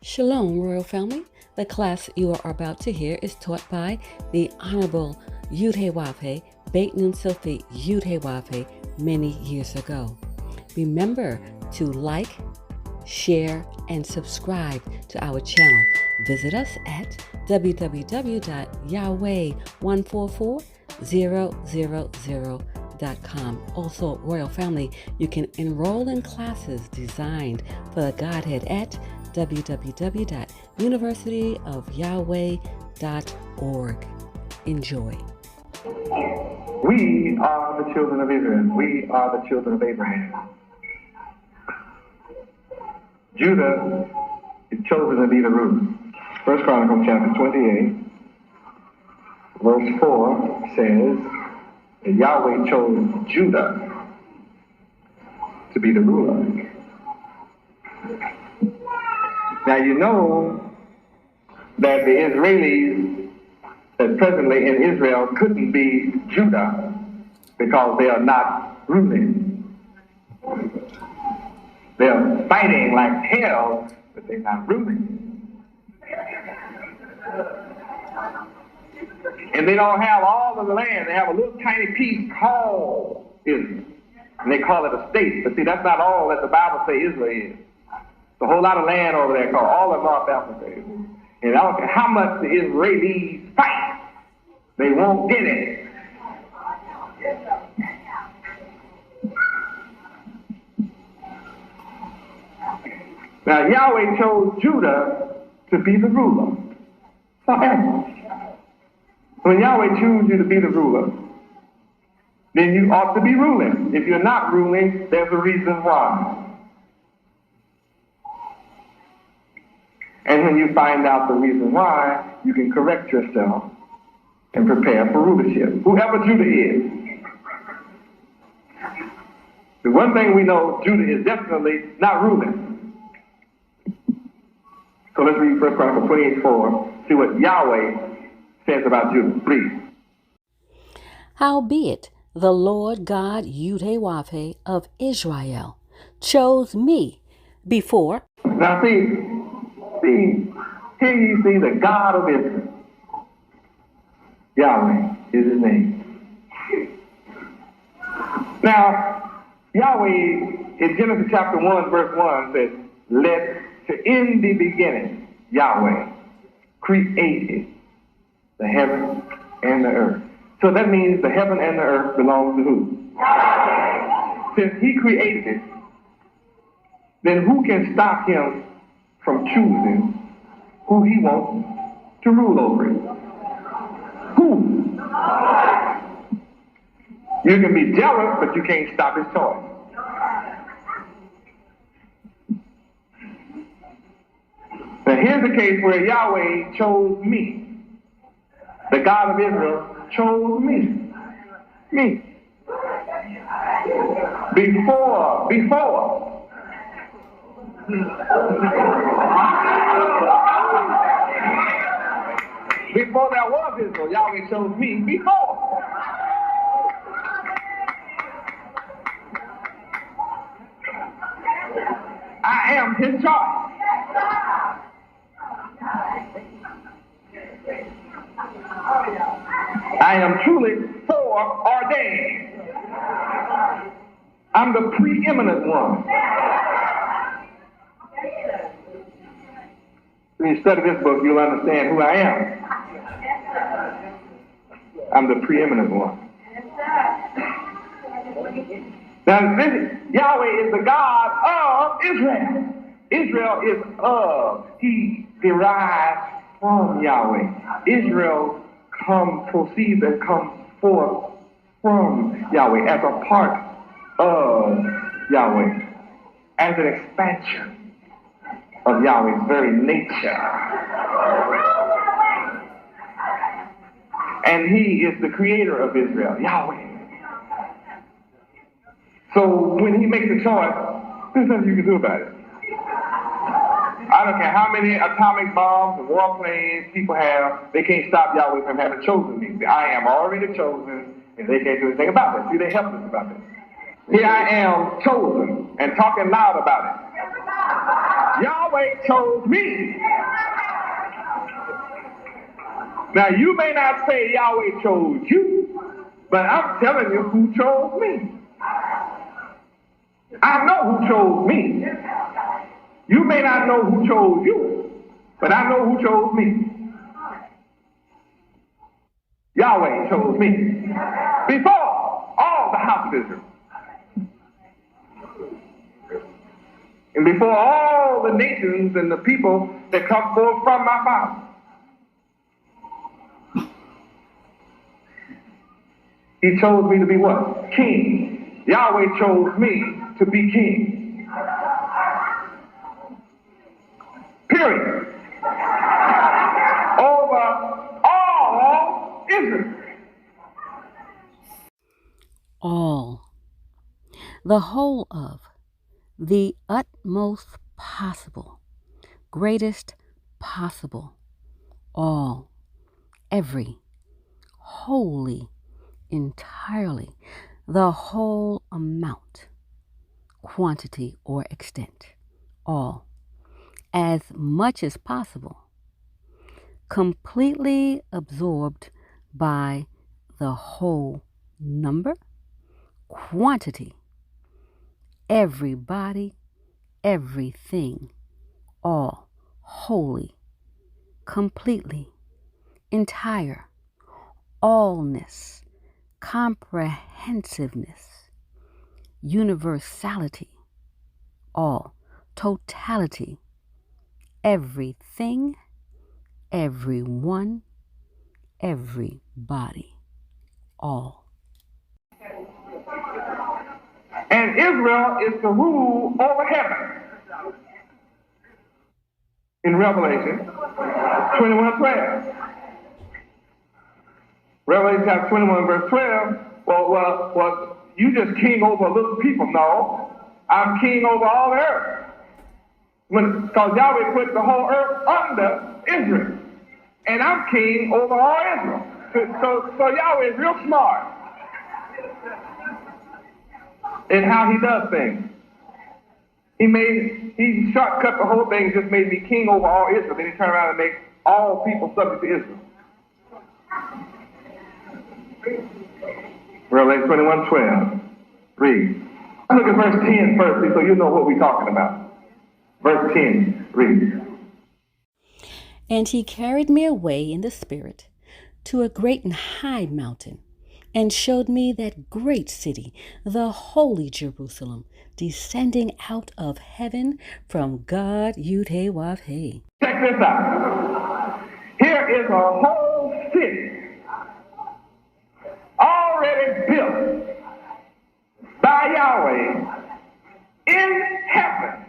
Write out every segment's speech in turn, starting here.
Shalom, Royal Family. The class you are about to hear is taught by the Honorable Yahweh, Beit Nun Sophie Yahweh, many years ago. Remember to like, share, and subscribe to our channel. Visit us at www.yahweh144000.com. Also, Royal Family, you can enroll in classes designed for the Godhead at www.universityofyahweh.org. Enjoy. We are the children of Israel. We are the children of Abraham. Judah is chosen to be the ruler. First Chronicles chapter 28, verse 4 says that Yahweh chose Judah to be the ruler. Now you know that the Israelis that presently in Israel couldn't be Judah because they are not ruling. They're fighting like hell, but they're not ruling. And they don't have all of the land. They have a little tiny piece called Israel. And they call it a state. But see, that's not all that the Bible says Israel is. There's a whole lot of land over there called all of North Africa. And I don't care how much the Israelis fight, they won't get it. Now, Yahweh chose Judah to be the ruler forever. When Yahweh chooses you to be the ruler, then you ought to be ruling. If you're not ruling, there's a reason why. And when you find out the reason why, you can correct yourself and prepare for rulership. Whoever Judah is. The one thing we know, Judah is definitely not ruling. So let's read 1 Chronicles 28:4, see what Yahweh says about Judah. Please. Howbeit, the Lord God Yahweh of Israel chose me before. Now see, here you see the God of Israel. Yahweh is his name. Now, Yahweh in Genesis chapter 1, verse 1 says, in the beginning, Yahweh created the heaven and the earth. So that means the heaven and the earth belongs to who? Since he created it, then who can stop him from choosing who he wants to rule over it? Who? You can be jealous, but you can't stop his choice. Now here's the case where Yahweh chose me. The God of Israel chose me. Me. Before there was Israel, Yahweh chose me before. I am his choice. I am truly foreordained. I'm the preeminent one. When you study this book, you'll understand who I am. I'm the preeminent one. Now, this, Yahweh is the God of Israel. Israel is of. He derives from Yahweh. Israel proceeds and comes forth from Yahweh as a part of Yahweh, as an expansion of Yahweh's very nature. And he is the creator of Israel, Yahweh. So when he makes a choice, there's nothing you can do about it. I don't care how many atomic bombs and warplanes people have, they can't stop Yahweh from having chosen me. I am already chosen, and they can't do anything about it. See, they're helpless about it. Here I am chosen and talking loud about it. Yahweh chose me. Now, you may not say Yahweh chose you, but I'm telling you who chose me. I know who chose me. You may not know who chose you, but I know who chose me. Yahweh chose me before all the house of Israel. And before all the nations and the people that come forth from my father. He chose me to be what? King. Yahweh chose me to be king. Period. Over all Israel. All. The whole of. The utmost possible. Greatest possible. All. Every. Wholly. Entirely. The whole amount. Quantity or extent. All. As much as possible. Completely absorbed by the whole number, quantity, everybody, everything, all, wholly, completely, entire, allness, comprehensiveness, universality, all, totality, everything, everyone, everybody, all. And Israel is to rule over heaven. In Revelation 21:12. Revelation chapter 21, verse 12. Well, you just king over a little people. No, I'm king over all the earth. Because Yahweh put the whole earth under Israel. And I'm king over all Israel. So Yahweh is real smart in how he does things. He shortcut the whole thing, just made me king over all Israel. Then he turned around and made all people subject to Israel. Revelation 21:12. Read. Look at verse 10 first, so you know what we're talking about. Verse 10. Read. And he carried me away in the spirit to a great and high mountain, and showed me that great city, the holy Jerusalem, descending out of heaven from God, Yud-Heh-Wav-Heh. Check this out. Here is a whole city already built by Yahweh in heaven,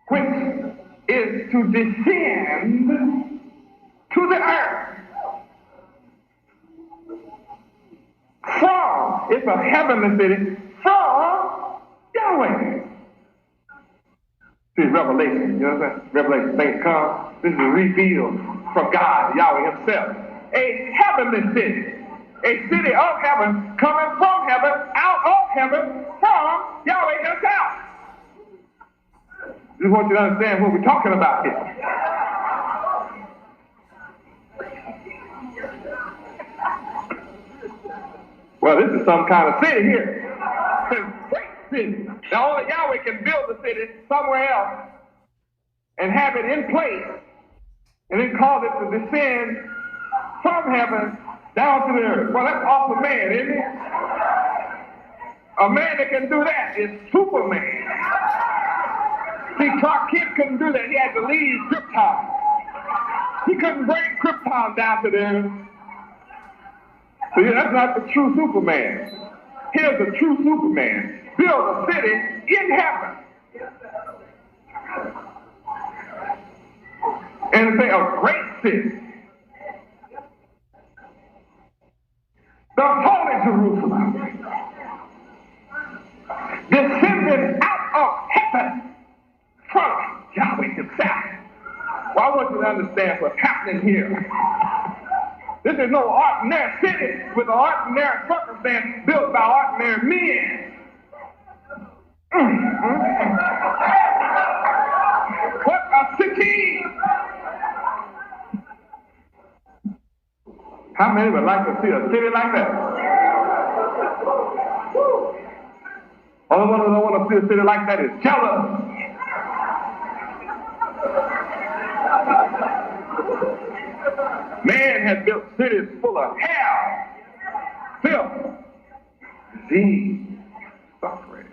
which is to descend to the earth. It's a heavenly city from Yahweh. See, Revelation, you know what I'm saying? Revelation, things come. This is revealed from God, Yahweh himself. A heavenly city. A city of heaven, coming from heaven, out of heaven, from Yahweh himself. Just want you to understand what we're talking about here. Well, this is some kind of city here. It's a great city. Now, only Yahweh can build a city somewhere else and have it in place and then cause it to descend from heaven down to the earth. Well, that's awesome man, isn't it? A man that can do that is Superman. See, Clark Kent couldn't do that. He had to leave Krypton. He couldn't bring Krypton down to the earth. So yeah, that's not the true Superman. Here's the true Superman. Build a city in heaven. And say a great city. The holy Jerusalem. Descending out of heaven from Yahweh himself. Well, I want you to understand what's happening here. This is no ordinary city with an ordinary circumstance built by ordinary men. What a city! How many would like to see a city like that? Only one who don't want to see a city like that is jealous. Man has built cities full of hell, filth, disease, suffering,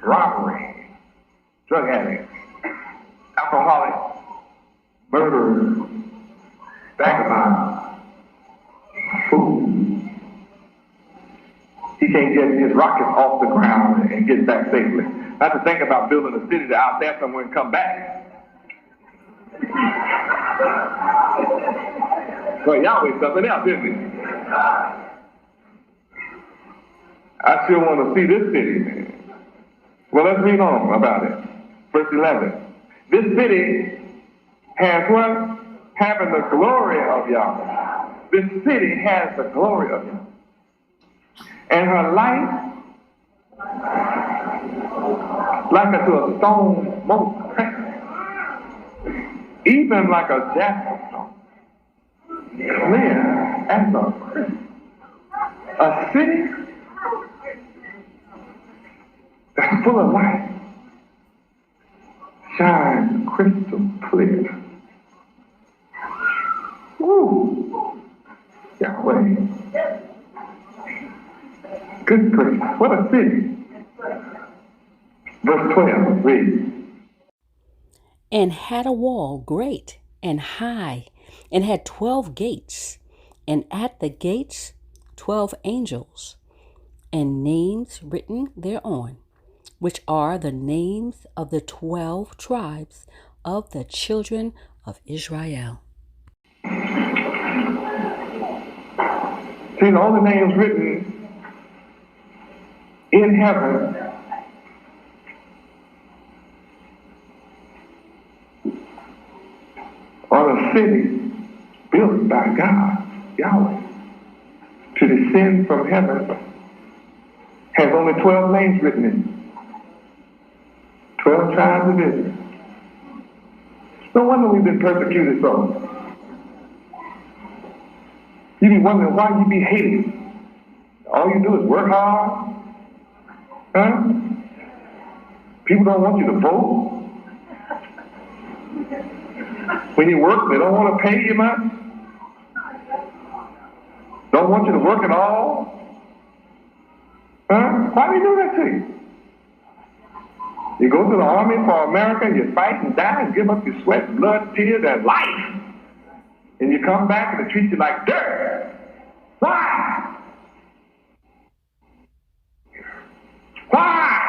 robbery, drug addicts, alcoholics, murderers, vagabonds, fools. He can't get his rockets off the ground and get back safely. Not to think about building a city out there somewhere and come back. Well, Yahweh's something else, isn't he? I still want to see this city, man. Well, let's read on about it. Verse 11. This city has what? Having the glory of Yahweh. This city has the glory of Yahweh. And her light, like unto a stone most precious, even like a jasper stone, clear as a crystal. A city that's full of light, shines crystal clear. Woo! Yahweh. Good gracious, what a city. Verse 12, read. And had a wall great and high, and had 12 gates, and at the gates 12 angels, and names written thereon, which are the names of the 12 tribes of the children of Israel. See, the only names written in heaven are a city built by God, Yahweh, to descend from heaven, has only 12 names written in it. 12 tribes of Israel. No wonder we've been persecuted so. You be wondering why you be hated. All you do is work hard. Huh? People don't want you to vote. When you work, they don't want to pay you much. Don't want you to work at all. Huh? Why do you do that to you? You go to the army for America, and you fight and die and give up your sweat, blood, tears, and life. And you come back and they treat you like dirt. Why? Why?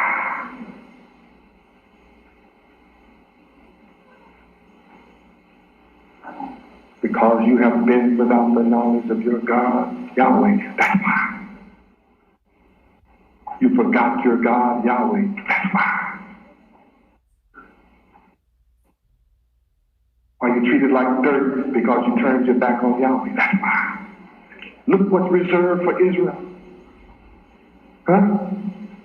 Because you have been without the knowledge of your God, Yahweh. That's why. You forgot your God, Yahweh. That's why. Why you treated like dirt? Because you turned your back on Yahweh. That's why. Look what's reserved for Israel. Huh?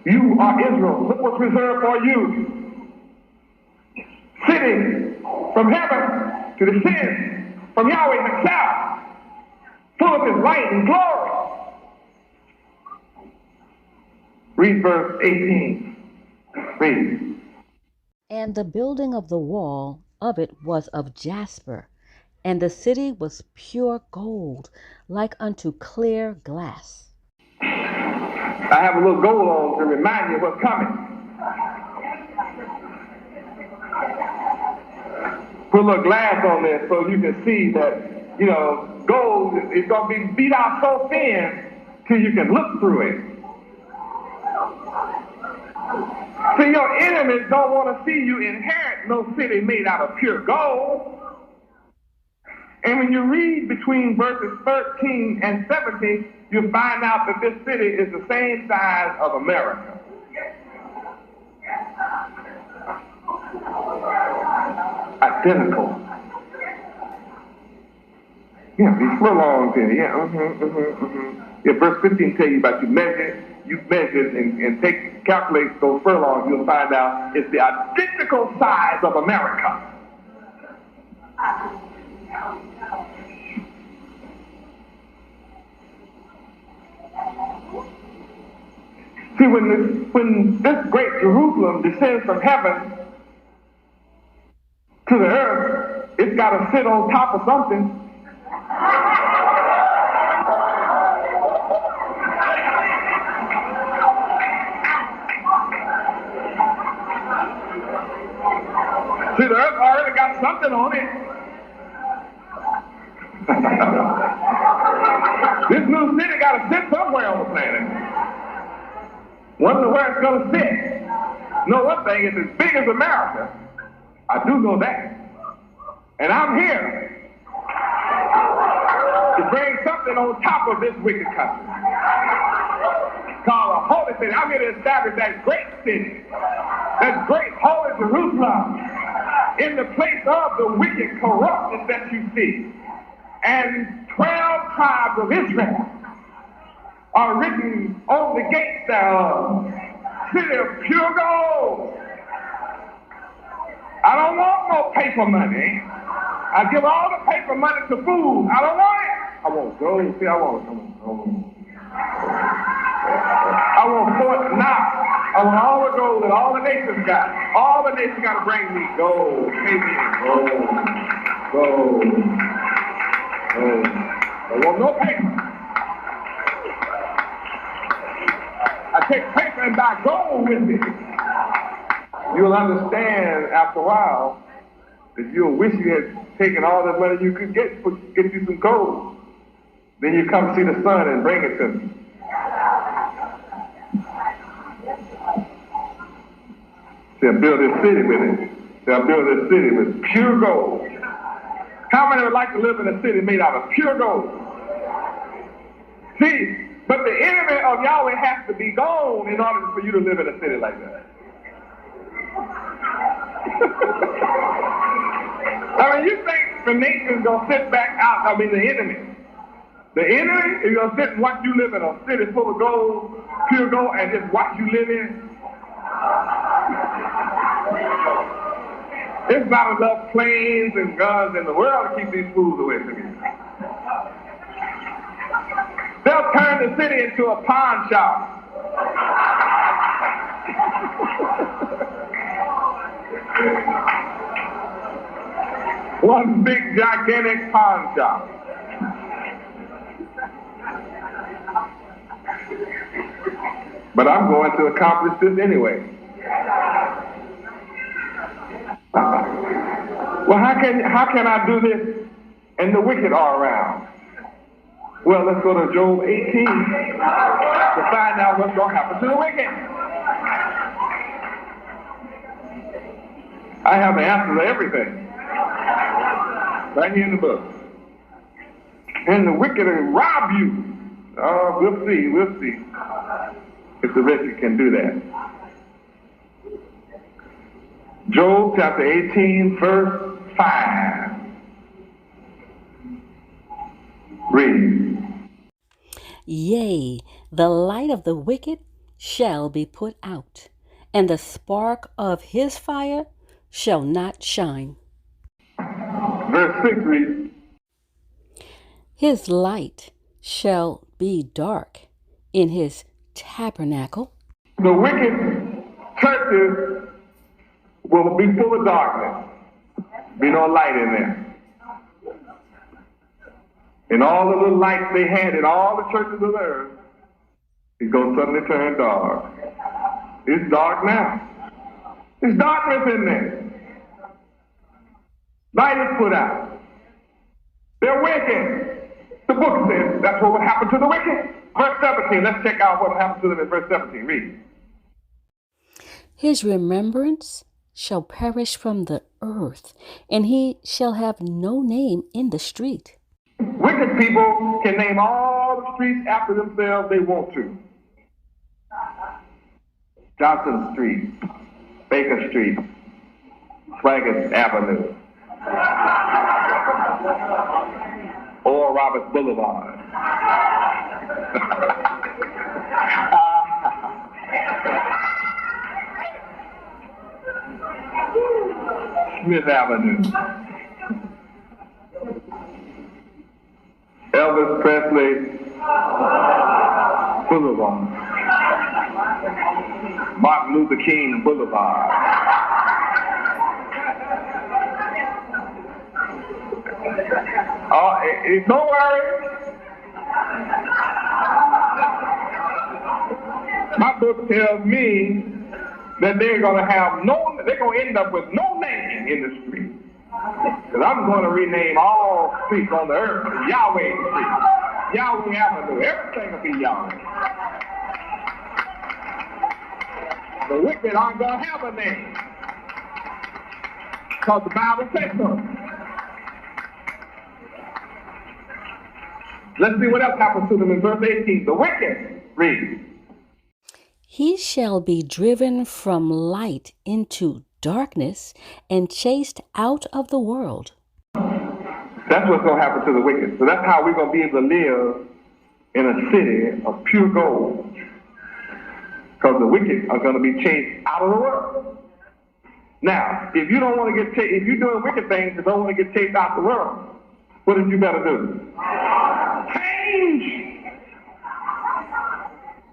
You are Israel. Look what's reserved for you. Sitting from heaven to descend from Yahweh himself, full of his light and glory. Read verse 18. Read. And the building of the wall of it was of jasper, and the city was pure gold, like unto clear glass. I have a little gold on to remind you of what's coming. Put a little glass on there so you can see that, gold is going to be beat out so thin till you can look through it. See, your enemies don't want to see you inherit no city made out of pure gold. And when you read between verses 13 and 17, you'll find out that this city is the same size of America. Identical. Yeah, these furlongs here. Yeah, Yeah, verse 15 tell you about you measure you measure it and calculate those furlongs, you'll find out it's the identical size of America. See, when this great Jerusalem descends from heaven to the earth, it's got to sit on top of something. See, the earth already got something on it. This new city got to sit somewhere on the planet. Wonder where it's going to sit. No, one thing, it's as big as America. I do know that. And I'm here to bring something on top of this wicked country called a holy city. I'm here to establish that great city, that great holy Jerusalem, in the place of the wicked corruptness that you see. And 12 tribes of Israel are written on the gates thereof, city of pure gold. I don't want no paper money. I give all the paper money to food. I don't want it. I want gold. See, I want gold. I want Fort Knox. I want all the gold that all the nations got. All the nations got to bring me gold. Pay me in gold. Gold. Gold. I want no paper. I take paper and buy gold with it. You'll understand after a while that you'll wish you had taken all the money you could get you some gold. Then you come see the sun and bring it to me. They'll build this city with it. They'll build this city with pure gold. How many would like to live in a city made out of pure gold? See, but the enemy of Yahweh has to be gone in order for you to live in a city like that. I mean, you think the nation's going to sit back out, I mean the enemy. The enemy is going to sit and watch you live in a city full of gold, pure gold, and just watch you live in. There's not enough planes and guns in the world to keep these fools away from you. They'll turn the city into a pawn shop. One big, gigantic pawn shop. But I'm going to accomplish this anyway. Well, how can I do this and the wicked are around? Well, let's go to Job 18 to find out what's going to happen to the wicked. I have the answer to everything right here in the book. And the wicked will rob you. Oh, we'll see if the wicked can do that. Job chapter 18, verse 5. Read. Yea, the light of the wicked shall be put out, and the spark of his fire shall not shine. Verse 6 reads. His light shall be dark in his tabernacle. The wicked churches will be full of darkness. Be no light in there. And all the little lights they had in all the churches of the earth is going to suddenly turn dark. It's dark now. There's darkness in there. Light is put out. They're wicked. The book says that's what would happen to the wicked. Verse 17. Let's check out what happened to them in verse 17. Read. His remembrance shall perish from the earth, and he shall have no name in the street. Wicked people can name all the streets after themselves they want to. Johnson Street, Baker Street, Swaggart Avenue, Oral Roberts Boulevard. Smith Avenue, Elvis Presley Boulevard, Martin Luther King Boulevard. Don't worry. My book tells me that they're going to end up with no name in the street. Because I'm going to rename all streets on the earth Yahweh Street, Yahweh Avenue. Everything will be Yahweh. The wicked aren't going to have a name. Because the Bible says so. Let's see what else happens to them in verse 18. The wicked, read. He shall be driven from light into darkness and chased out of the world. That's what's going to happen to the wicked. So that's how we're going to be able to live in a city of pure gold. Because the wicked are going to be chased out of the world. Now, if you don't want to get chased, if you're doing wicked things and don't want to get chased out of the world, what did you better do? Change!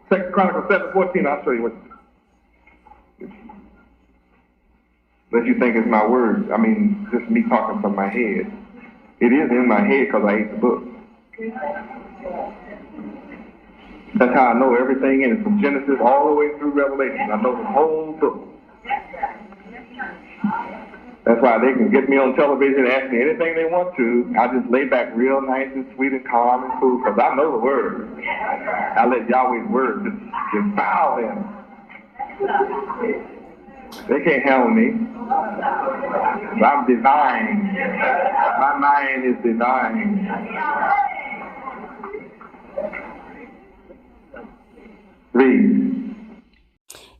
2 Chronicles 7:14, I'll show you what. Unless you think it's my words. I mean, just me talking from my head. It is in my head because I ate the book. That's how I know everything in it, from Genesis all the way through Revelation. I know the whole book. That's why they can get me on television and ask me anything they want to. I just lay back real nice and sweet and calm and cool because I know the word. I let Yahweh's word just bow them. They can't handle me. I'm divine. My mind is divine. Read.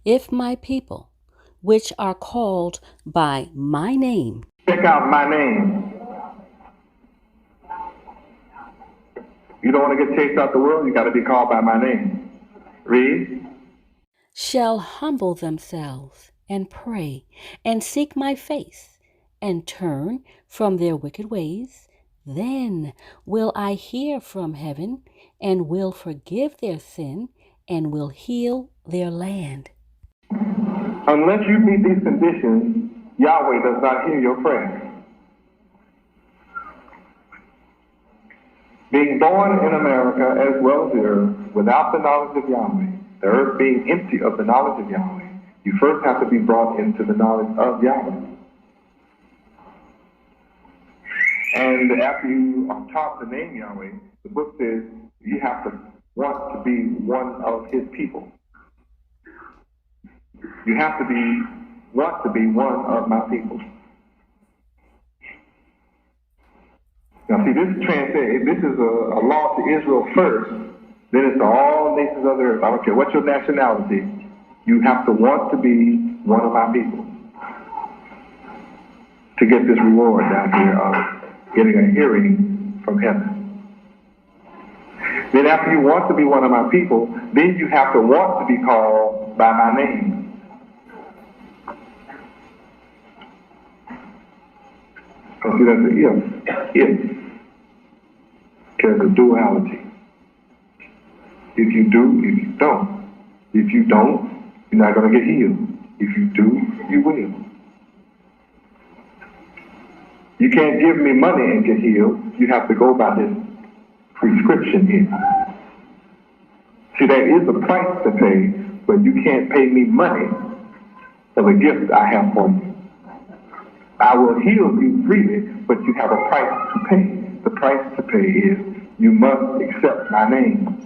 If my people, which are called by my name. Check out my name. You don't want to get chased out the world, you got to be called by my name. Read. Shall humble themselves and pray and seek my face and turn from their wicked ways, then will I hear from heaven and will forgive their sin and will heal their land. Unless you meet these conditions, Yahweh does not hear your prayer. Being born in America as well as the earth without the knowledge of Yahweh, the earth being empty of the knowledge of Yahweh, you first have to be brought into the knowledge of Yahweh. And after you are taught the name Yahweh, the book says you have to want to be one of his people. You have to want to be one of my people. Now see, this is a law to Israel first, then it's to all nations of the earth. I don't care what's your nationality, you have to want to be one of my people to get this reward down here of getting a hearing from heaven. Then after you want to be one of my people, then you have to want to be called by my name. So see, that's an if. There's a duality. If you do, if you don't. If you don't, you're not going to get healed. If you do, you will. You can't give me money and get healed. You have to go by this prescription here. See, there is a price to pay, but you can't pay me money for the gift I have for you. I will heal you freely, but you have a price to pay. The price to pay is you must accept my name.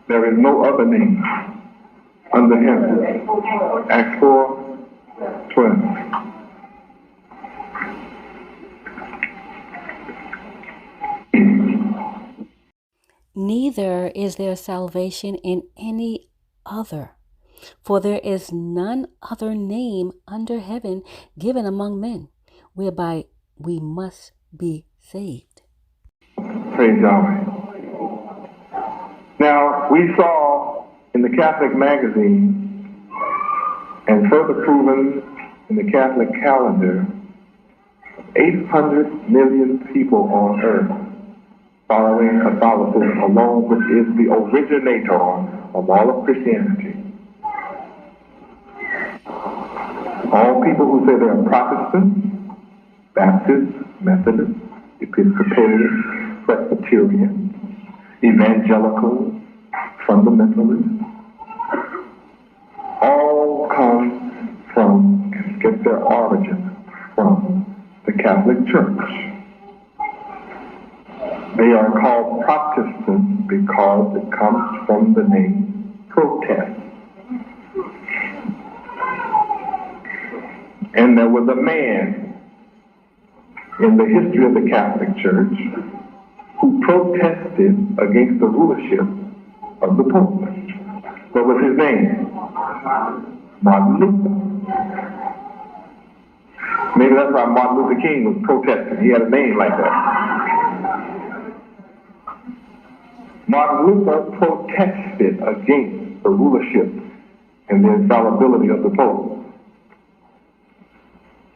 There is no other name under heaven. Acts 4:12. Neither is there salvation in any other, for there is none other name under heaven given among men, whereby we must be saved. Praise Yahweh. Now, we saw in the Catholic magazine and further proven in the Catholic calendar, 800 million people on earth following Catholicism alone, which is the originator of all of Christianity. All people who say they are Protestants, Baptists, Methodists, Episcopalians, Presbyterians, Evangelicals, Fundamentalists, all come from and get their origin from the Catholic Church. They are called Protestants because it comes from the name protest. And there was a man in the history of the Catholic Church who protested against the rulership of the Pope. What was his name? Martin Luther. Maybe that's why Martin Luther King was protesting. He had a name like that. Martin Luther protested against the rulership and the infallibility of the Pope.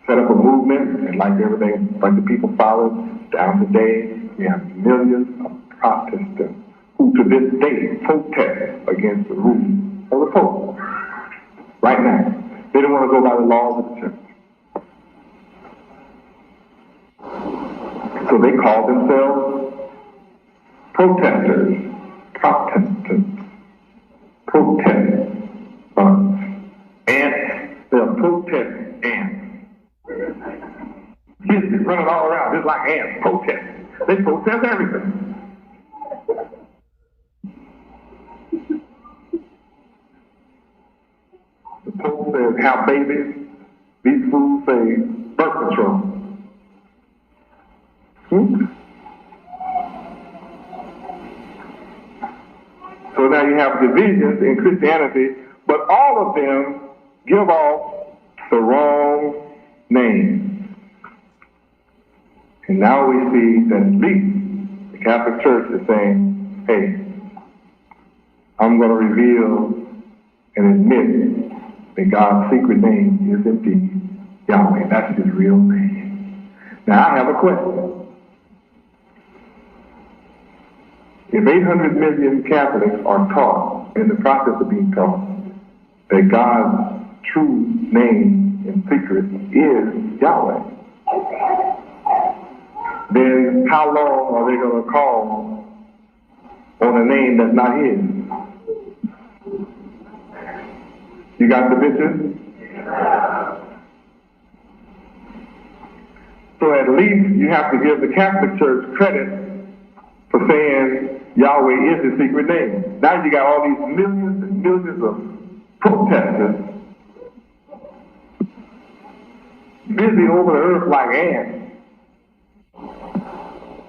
Set up a movement, and like everything, like the people followed, down today, we have millions of Protestants who to this day protest against the rule of the Pope. Right now. They don't want to go by the laws of the church. So they call themselves protesters, Protestants, protestants, ants. They're protest ants. Business running all around just like ants, protest. They protest everything. The Pope says have babies. These fools say birth control. So now you have divisions in Christianity, but all of them give off the wrong name. And now we see that at least the Catholic Church is saying, hey, I'm going to reveal and admit that God's secret name is indeed Yahweh. That's his real name. Now I have a question. If 800 million Catholics are taught, in the process of being taught, that God's true name in secret is Yahweh, then how long are they going to call on a name that's not his? You got the picture? So at least you have to give the Catholic Church credit for saying Yahweh is his secret name. Now you got all these millions and millions of protesters busy over the earth like ants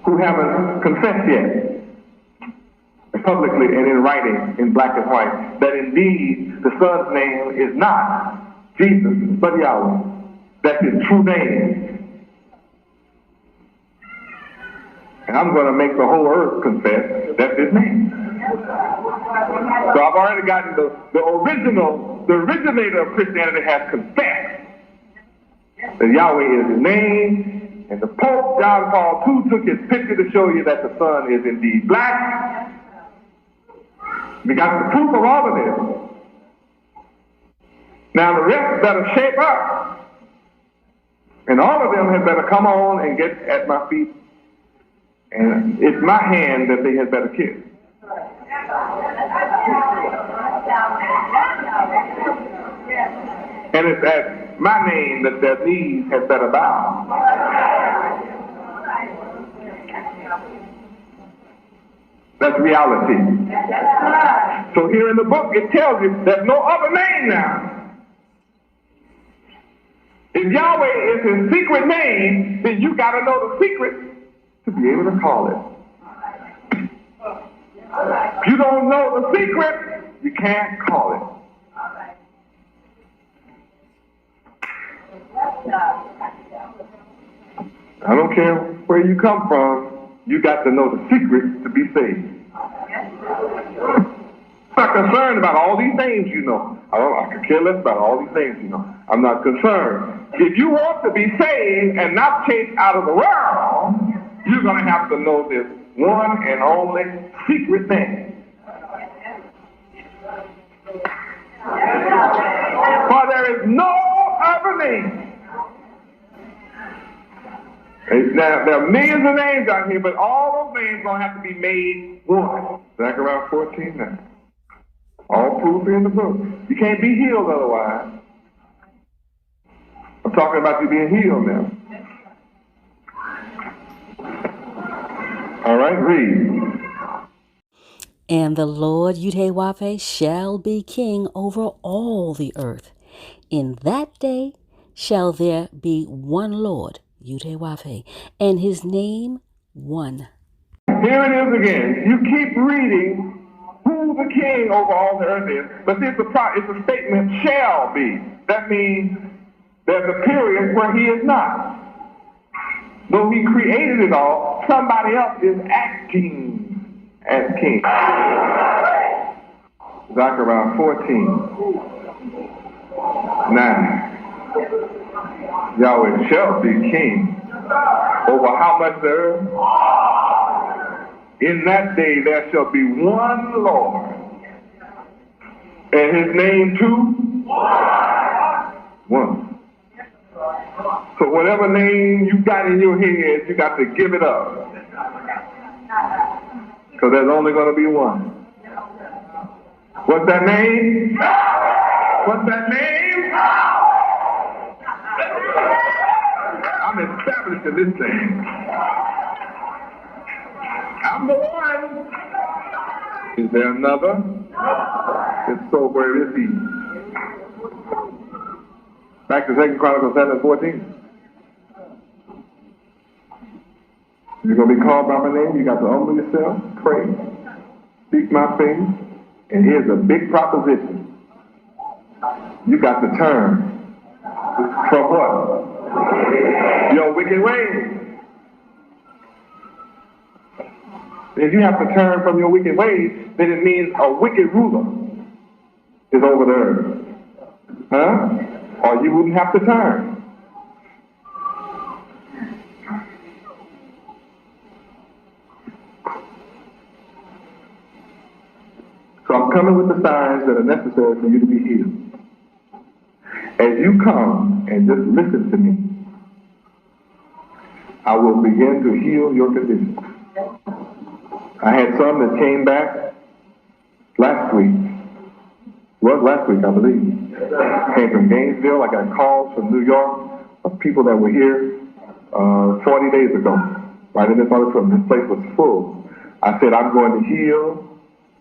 who haven't confessed yet, publicly and in writing, in black and white, that indeed the Son's name is not Jesus, but Yahweh. That's his true name. And I'm going to make the whole earth confess that's his name. So I've already gotten the originator of Christianity has confessed that Yahweh is his name, and the Pope, John Paul II, took his picture to show you that the Son is indeed black. We got the proof of all of this. Now the rest better shape up. And all of them had better come on and get at my feet. And it's my hand that they had better kiss. And it's at my name that their knees had better bow. That's reality. So here in the book it tells you there's no other name now. If Yahweh is his secret name, then you got to know the secret to be able to call it. If you don't know the secret, you can't call it. I don't care where you come from, you got to know the secret to be saved. I'm not concerned about all these names you know. I could care less about all these names you know. I'm not concerned. If you want to be saved and not chased out of the world, you're going to have to know this one and only secret thing. For there is no other name. Now, there are millions of names out here, but all those names are going to have to be made one. Zechariah 14 now. All proof in the book. You can't be healed otherwise. I'm talking about you being healed now. All right, read. And the Lord Yahweh shall be king over all the earth. In that day shall there be one Lord, Yahweh, and his name one. Here it is again. You keep reading who the king over all the earth is, but it's a statement shall be. That means there's a period where he is not. Though he created it all, somebody else is acting as king. Zechariah 14. Now, Yahweh shall be king over how much the earth? In that day there shall be one Lord, and his name too? One. So whatever name you got in your head, you got to give it up. Because there's only going to be one. What's that name? What's that name? I'm establishing this thing. I'm the one. Is there another? If so, where is he? Back to 2 Chronicles 7:14. You're going to be called by my name. You got to humble yourself, pray, seek my face, and here's a big proposition. You got to turn from what? Your wicked ways. If you have to turn from your wicked ways, then it means a wicked ruler is over the earth. Huh? Or you wouldn't have to turn. So I'm coming with the signs that are necessary for you to be healed. As you come and just listen to me, I will begin to heal your condition. I had some that came back last week. Well, last week, I believe. Came from Gainesville. I got calls from New York of people that were here 40 days ago, right in this auditorium. This place was full. I said, I'm going to heal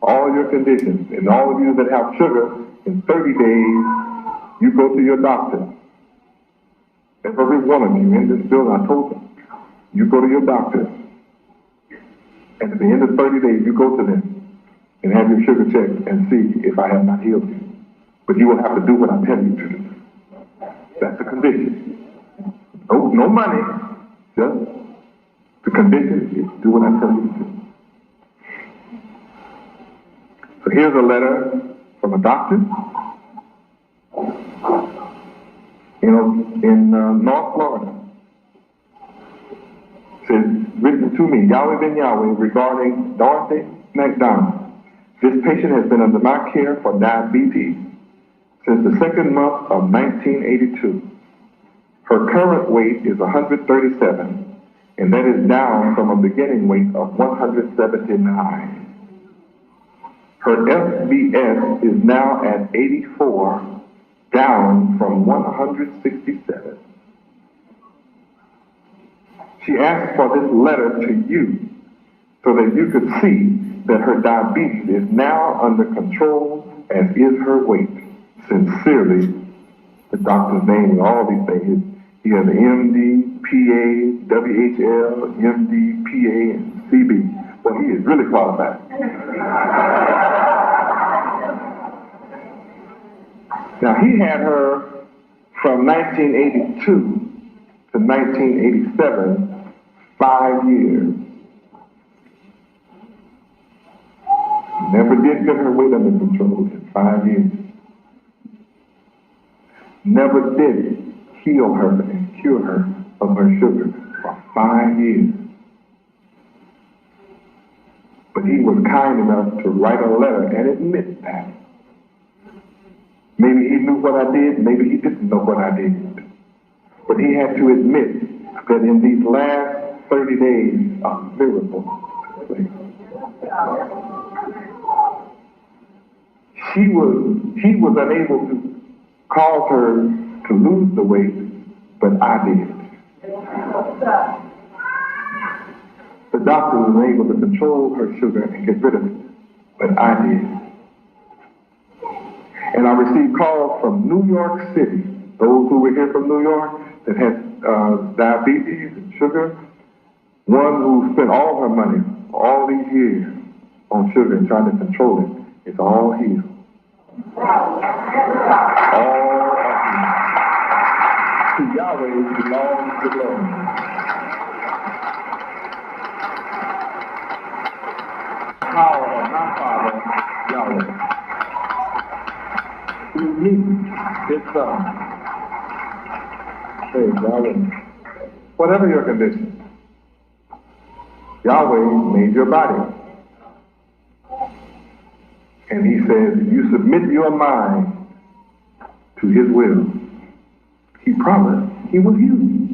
all your conditions. And all of you that have sugar, in 30 days, you go to your doctor. Every one of you in this building, I told them, you go to your doctor. And at the end of 30 days, you go to them and have your sugar checked and see if I have not healed you. But you will have to do what I tell you to do. That's the condition. No money. Just the condition is do what I tell you to do. So here's a letter from a doctor. In North Florida. It says, written to me, Yahweh ben Yahweh, regarding Dorothy McDonald. This patient has been under my care for diabetes since the second month of 1982. Her current weight is 137, and that is down from a beginning weight of 179. Her FBS is now at 84, down from 167. She asked for this letter to you so that you could see that her diabetes is now under control, as is her weight. Sincerely, the doctor's name and all these things. He has an MD, PA, WHL, MD, PA, and CB. Well, he is really qualified. Now, he had her from 1982 to 1987, 5 years. Never did get her weight under control in 5 years. Never did heal her and cure her of her sugar for 5 years. But he was kind enough to write a letter and admit that. Maybe he knew what I did, maybe he didn't know what I did. But he had to admit that in these last 30 days, a miracle took place. He was unable to cause her to lose the weight, but I did. The doctor was able to control her sugar and get rid of it, but I did. And I received calls from New York City, those who were here from New York that had diabetes and sugar, one who spent all her money all these years on sugar and trying to control it, is all healed. All of healed. To Yahweh belongs the glory. Power of my Father, Yahweh. Through me, his Son. Praise Yahweh. Whatever your condition, Yahweh made your body. And he says, if you submit your mind to his will, he promised he will heal you.